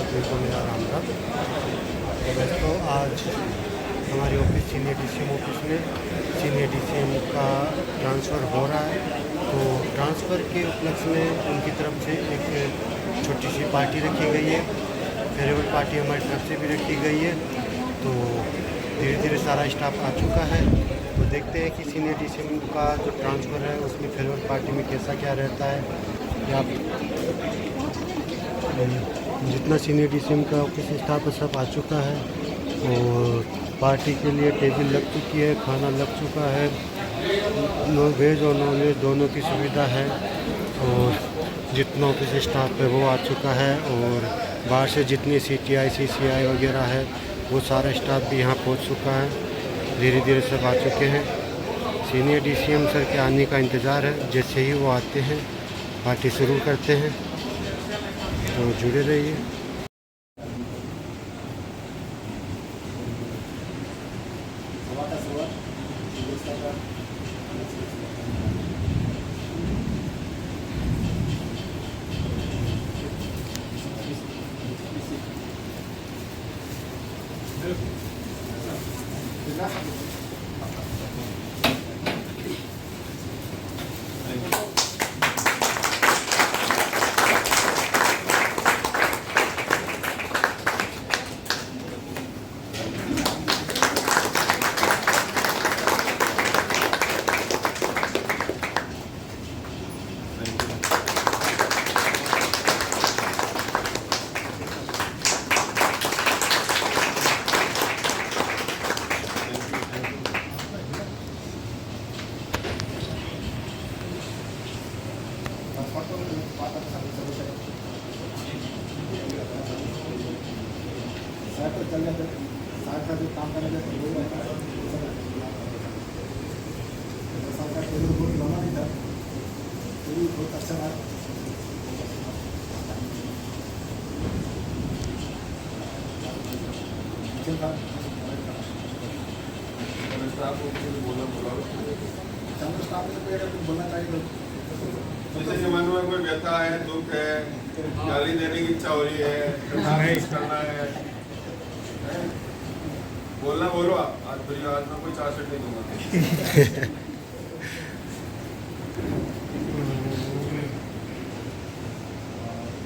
देखो मेरा राम राम। तो आज हमारे ऑफिस सीनियर डीसीएम ऑफिस में सीनियर डीसीएम का ट्रांसफ़र हो रहा है। तो ट्रांसफ़र के उपलक्ष्य में उनकी तरफ से एक छोटी सी पार्टी रखी गई है। फेयरवेल पार्टी हमारी तरफ से भी रखी गई है। तो धीरे धीरे सारा स्टाफ आ चुका है। तो देखते हैं कि सीनियर डीसीएम का जो ट्रांसफ़र है उसमें फेयरवेल पार्टी में कैसा क्या रहता है। या जितना सीनियर डीसीएम का ऑफिस स्टाफ है सब आ चुका है और पार्टी के लिए टेबल लग चुकी है, खाना लग चुका है। वेज और नॉन वेज दोनों की सुविधा है और जितना ऑफिस स्टाफ है वो आ चुका है और बाहर से जितनी CTI CCI वगैरह है वो सारा स्टाफ भी यहाँ पहुँच चुका है। धीरे धीरे सब आ चुके हैं। सीनियर डीसीएम सर के आने का इंतज़ार है। जैसे ही वो आते हैं पार्टी शुरू करते हैं। तो जुड़े रहिए। काम करने का बहुत लंबा नहीं था, तो भी बहुत अच्छा था। बोलना चाहिए जैसे मन में कोई व्यथा है, दुख है, गाली देने की इच्छा हो रही है, करना है, बोलना बोलो। आज बुरी आज में कोई चार्जशीट नहीं दूंगा।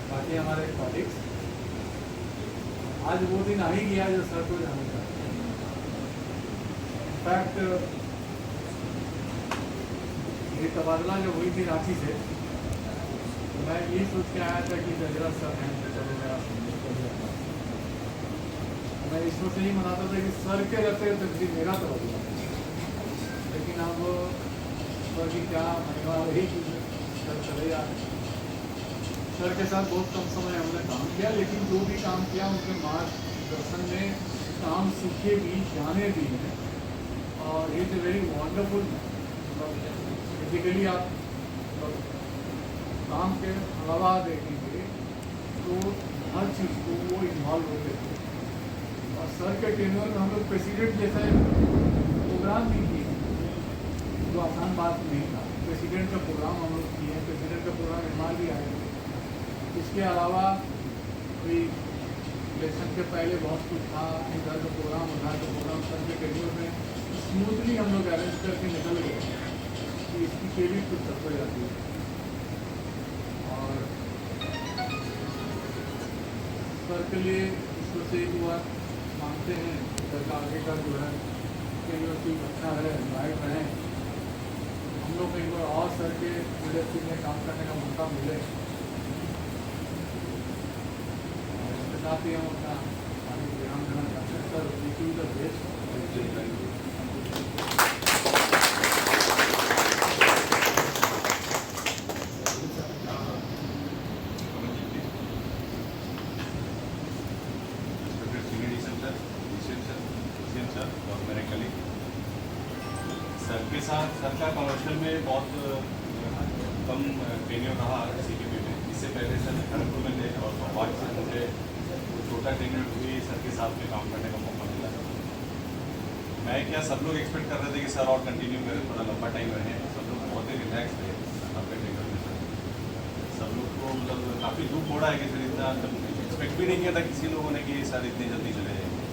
बाकी हमारे कॉलिग्स आज वो दिन आ ही गया जो सर को जाने का। इनफैक्ट ये तबादला जो हुई थी रांची से, तो मैं ये सोच के आया था कि जजरा सर हैं तो चलो मेरा संदेश कर दिया। मैं इसमें से ही मनाता था कि सर के रहते तकदीर मेरा तबादला, लेकिन अब सर की क्या महिमा रही कि सर चले जा रहे। सर के साथ बहुत कम समय हमने काम किया, लेकिन जो भी काम किया उनके मार्गदर्शन में काम सीखे भी जाने भी हैं। और is a very wonderful. Basically आप काम के अलावा देखेंगे तो हर चीज़ को वो इन्वॉल्व होते थे। और सर के टेन्योर में हम लोग प्रेसिडेंट जैसा प्रोग्राम भी किए, जो आसान बात नहीं था। प्रेसिडेंट का प्रोग्राम हम लोग किए, प्रेसिडेंट का प्रोग्राम एमआर भी आए थे। इसके अलावा कोई इलेक्शन के पहले बहुत कुछ था, इधर का प्रोग्राम उधर का प्रोग्राम, सर के टेन्योर में स्मूथली हम लोग अरेंज करके निकल गए कि इसकी केवी कुछ तक हो जाती है। और सर के लिए ईश्वर से दुआ मांगते हैं, सर का आगे का जो है केवी की अच्छा है, लाइट रहे, हम लोग एक बार और सर के लीडरशिप में काम करने का मौका मिले। इसके साथ ही हम अपना विराम देना चाहते हैं। Sir wish you the best. Sir के साथ सर का कमर्शियल में बहुत कम टेन्योर रहा CKP में। इससे पहले सर खड़गपुर में थे और भोपाल से मुझे छोटा टेन्योर भी सर के साथ में काम करने का मौका मिला। मैं क्या सब लोग एक्सपेक्ट कर रहे थे कि सर और कंटिन्यू करें, थोड़ा लंबा टाइम रहे। सब लोग बहुत ही रिलैक्स थे अपने टेन्योर में। सब लोग को मतलब काफ़ी दुख हो रहा है कि सर इतना एक्सपेक्ट भी नहीं किया था किसी लोगों ने कि सर इतनी जल्दी चले जाएंगे।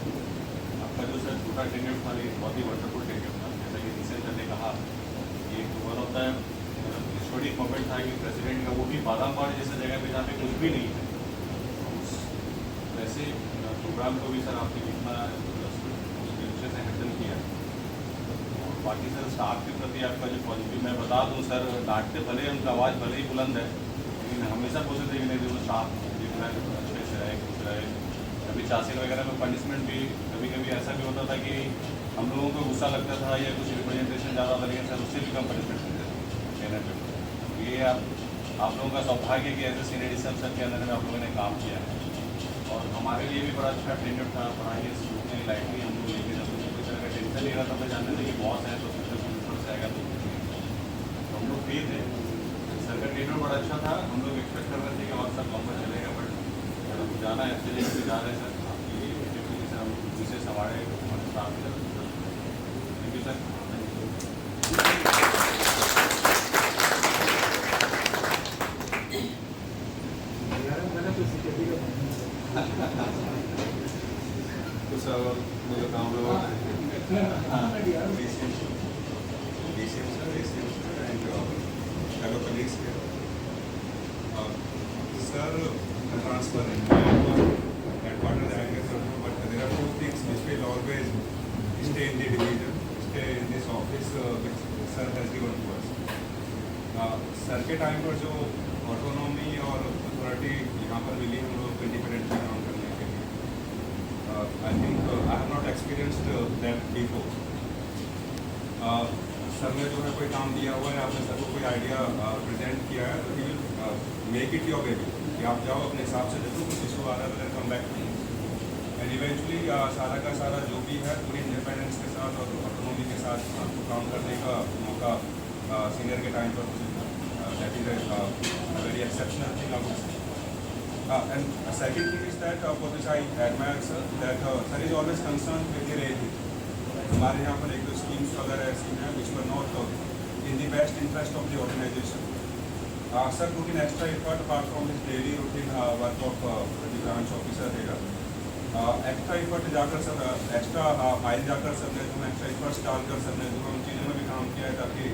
आपका जो सर छोटा टेन्योर था ये बहुत ही वंडरफुल टेन्योर था। जैसा कि रिसेंट सर ने कहा, ये one of the historic moment था कि प्रेसिडेंट का, वो भी बादामबाड़ जैसे जगह पे जहाँ पे कुछ भी नहीं है, उस वैसे प्रोग्राम को भी सर आपने कितना अच्छे से हैंडल किया। और बाकी सर स्टाफ के प्रति आपका जो पॉजिटिव, मैं बता दूँ सर, डांटते भले उनका आवाज़ भले ही बुलंद है, लेकिन हमेशा कोशिश है कि नहीं देखो स्टाफ अच्छे से रहे, खुश रहे। कभी चासिल वगैरह में पनिशमेंट भी कभी कभी ऐसा भी होता था कि हम लोगों को गुस्सा लगता था या कुछ रिप्रेजेंटेशन ज़्यादा लगे सर, उससे भी कम पनिशमेंट मिलते थे पे। ये आप लोगों का सौभाग्य कि ऐसे सीनियर एडिशन सर के अंदर में आप लोगों ने काम किया है। और हमारे लिए भी बड़ा अच्छा टेन्योर था, पढ़ाई उतनी लाइटली हम लोग लेके जब किसी तरह का टेंशन नहीं रहा था। मैं जानते थे कि बहुत है तो फिर से आएगा तो हम लोग फ्री थे। सर का टेन्योर बड़ा अच्छा था, हम लोग एक्सपेक्ट कर रहे थे कि और सब लंबा चलेगा, बट जाना है अच्छे जगह से जा रहे हैं सर। आपकी एक्टिविटी से हम विशेष हमारे स्टाफ की तरफ से थैंक यू सर। मैंने तो सीखे कुछ मतलब काम Sir, the transfer headquarters जाएंगे sir, but there are two things which will always stay in the division, stay in this office which sir has given to us. Sir के time पर जो ऑटोनॉमी और अथॉरिटी यहाँ पर मिली हम लोग independently काम करने के लिए, I think I have not experienced that before. Sir ने जो है कोई काम दिया हुआ है, आपने सर को कोई आइडिया प्रेजेंट किया है, तो he will make it your baby कि आप जाओ अपने हिसाब से देखो कुछ इशू आ रहा है, कम बैक एंड इवेंचुअली सारा का सारा जो भी है पूरी इंडिपेंडेंस के साथ और ऑटोनॉमी के साथ आपको काम करने का मौका सीनियर के टाइम पर that is a very exceptional thing I would say. And second thing is that for which I admire sir, that sir is always concerned with the railway. हमारे यहाँ पर एक दो स्कीम्स वगैरह ऐसी हैं which were not in the best interest of the organization. Sir put in extra effort apart from his daily routine work of the branch officer here. Extra effort जाकर sir, extra mile जाकर sir ने जो extra efforts डालकर sir ने जो उन चीज़ों में भी काम किया है ताकि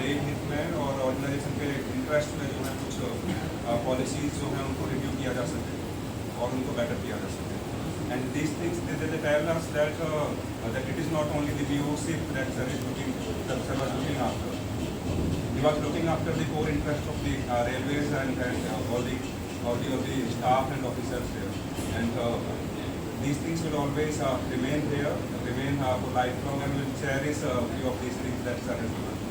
रेल हित में और ऑर्गेनाइजेशन के इंटरेस्ट में जो है कुछ पॉलिसीज जो हैं उनको रिव्यू किया जा सके और उनको बेटर किया जा सके। And these things they tell us that that it is not only the VOC that sir is looking, that sir was looking after. He was looking after the core interest of the railways and all the staff and officers there. And these things will always remain there, remain for lifelong, and will cherish a few of these things that sir has done.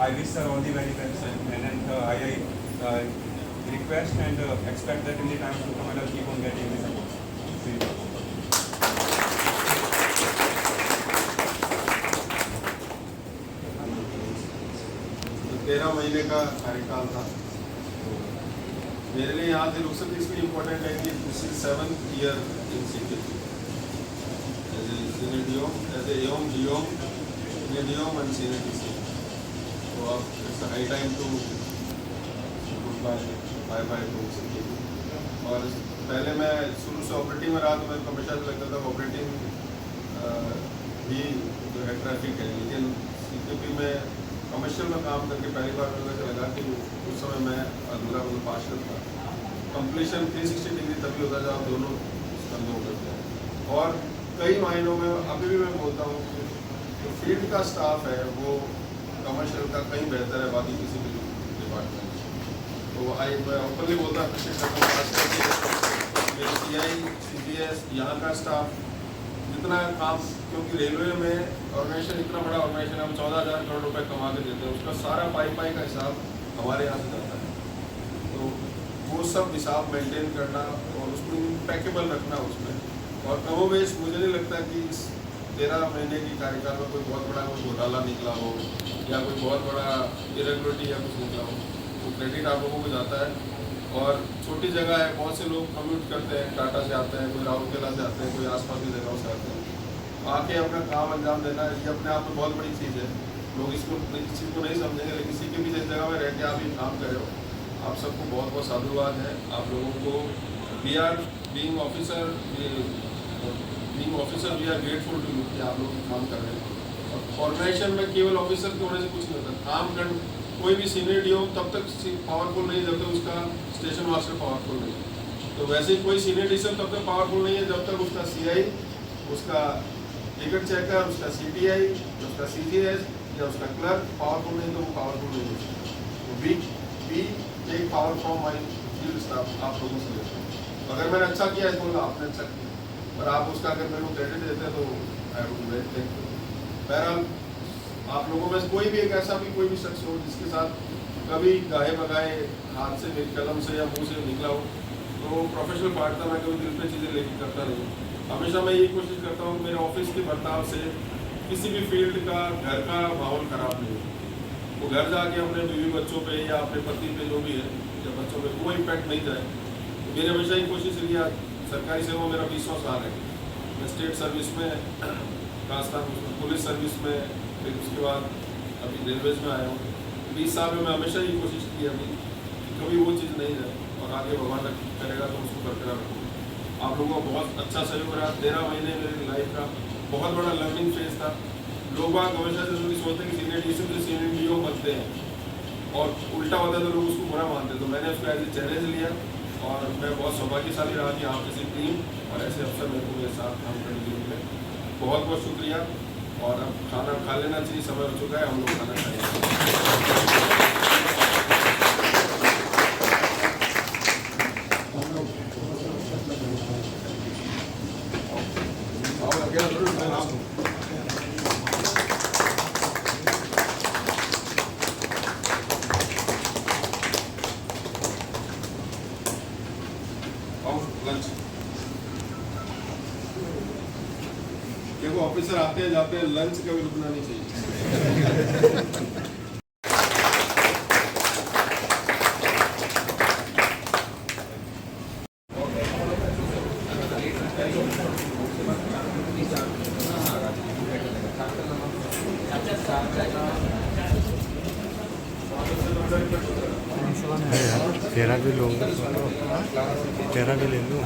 I wish sir all the very best, and I request and expect that in the times to come I will keep on getting the support. See you. 13 महीने का कार्यकाल था। तो मेरे लिए यहाँ से रुखसत इसलिए इम्पोर्टेंट है कि this is 7th year in CPP as a senior DOM, as a AOM DOM, senior DOM and senior DC. तो अब it's high time to good bye bye to CPP. और पहले मैं शुरू से ऑपरेटिंग में रहा तो मेरे को हमेशा से लगता था ऑपरेटिंग भी जो है ट्रैफिक है, लेकिन सीपीपी में कमर्शियल में काम करके पहली बार मुझे लगा कि उस समय मैं अधूरा पार्शल था। कंप्लीशन 360 डिग्री तभी होता जब आप दोनों कंट्रोल करते हैं। और कई मायनों में अभी भी मैं बोलता हूँ कि जो फील्ड का स्टाफ है वो कमर्शियल का कहीं बेहतर है बाकी किसी भी डिपार्टमेंट से। तो मैं ओपनली बोलता अप्रिशिएट करता हूँ, खास करके CI CPS यहाँ का स्टाफ जितना काम, क्योंकि रेलवे में ऑर्गेनाइजेशन इतना बड़ा ऑर्गेनाइजेशन हम 14,000 करोड़ रुपए कमा के देते हैं, उसका सारा पाई का हिसाब हमारे यहाँ से जाता है। तो वो सब हिसाब मेंटेन करना और उसको इम्पेकेबल रखना उसमें, और कमोवेश मुझे नहीं लगता कि इस 13 महीने की कार्यकाल में कोई बहुत बड़ा कोई घोटाला निकला हो या कोई बहुत बड़ा इरेगुलरिटी या कुछ निकला हो। तो क्रेडिट आप लोगों को जाता है। और छोटी जगह है, बहुत से लोग कम्यूट करते हैं, टाटा से आते हैं, कोई राउरकेला से आते हैं, कोई आसपास की जगहों से आते हैं। आके अपना काम अंजाम देना ये अपने आप में बहुत बड़ी चीज़ है। लोग इस चीज़ को नहीं समझेंगे, लेकिन किसी के भी जिस जगह में रह के आप ये काम कर रहे हो, आप सबको बहुत बहुत साधुवाद है। आप लोगों को we are being officer we are grateful to you कि आप लोग काम कर रहे हैं। और ऑर्गेनाइजेशन में केवल ऑफिसर के होने से कुछ नहीं होता, काम कर कोई भी सीनियरिटी हो तब तक पावरफुल नहीं जब तक उसका स्टेशन मास्टर पावरफुल नहीं है। तो वैसे ही कोई सीनियरिटी तब तक पावरफुल नहीं है जब तक उसका CI, उसका टिकट चेकर, उसका CTI, उसका CGS या उसका क्लर्क पावरफुल नहीं, तो वो पावरफुल नहीं है। तो we take power from my field staff, आप लोगों से लेते हैं। अगर मैंने अच्छा किया है तो आपने अच्छा किया, और आप उसका अगर मेरे को क्रेडिट देते हैं तो I would very thank you. बहरहाल आप लोगों में से कोई भी एक ऐसा भी कोई भी शख्स हो जिसके साथ कभी गाहे बगाए हाथ से, मेरी कलम से या मुंह से निकला हो, तो प्रोफेशनल पार्ट था, मैं कभी दिल पे चीज़ें लेके करता नहीं। हमेशा मैं यही कोशिश करता हूँ मेरे ऑफिस के बर्ताव से किसी भी फील्ड का, घर का माहौल ख़राब नहीं हो। वो घर जाके अपने बीवी बच्चों पे या अपने पति पे जो भी है या बच्चों पे वो इम्पैक्ट नहीं जाए। तो मेरी हमेशा ही कोशिश रही है, सरकारी सेवा मेरा 20 साल है। मैं स्टेट सर्विस में राजस्थान पुलिस सर्विस में, फिर उसके बाद अभी रेलवेज में आया हूँ। 20 साल में मैं हमेशा ही कोशिश की अभी कि कभी वो चीज़ नहीं जाए, और आगे भगवान करेगा तो उसको बरकरार रखूँगा। आप लोगों का बहुत अच्छा सहयोग रहा। 13 महीने मेरी लाइफ का बहुत बड़ा लर्निंग फेज था। लोग बाग हमेशा से सोचते हैं कि सीनियर DCM से सीनियर DO बनते हैं, और उल्टा होता है तो लोग उसको बुरा मानते हैं। तो मैंने उसको एज ए चैलेंज लिया, और मैं बहुत सौभाग्यशाली रहा कि आप जैसी टीम और ऐसे अफसर मेरे को मेरे साथ काम करने के लिए मिले। बहुत बहुत शुक्रिया। और अब खाना खा लेना चाहिए, समय हो चुका है, हम लोग खाना खाएंगे। लंच देखो, ऑफिसर आते हैं जाते हैं, लंच कभी रुकना नहीं चाहिए। तेरा भी लूँगा, तेरा भी ले लूँ।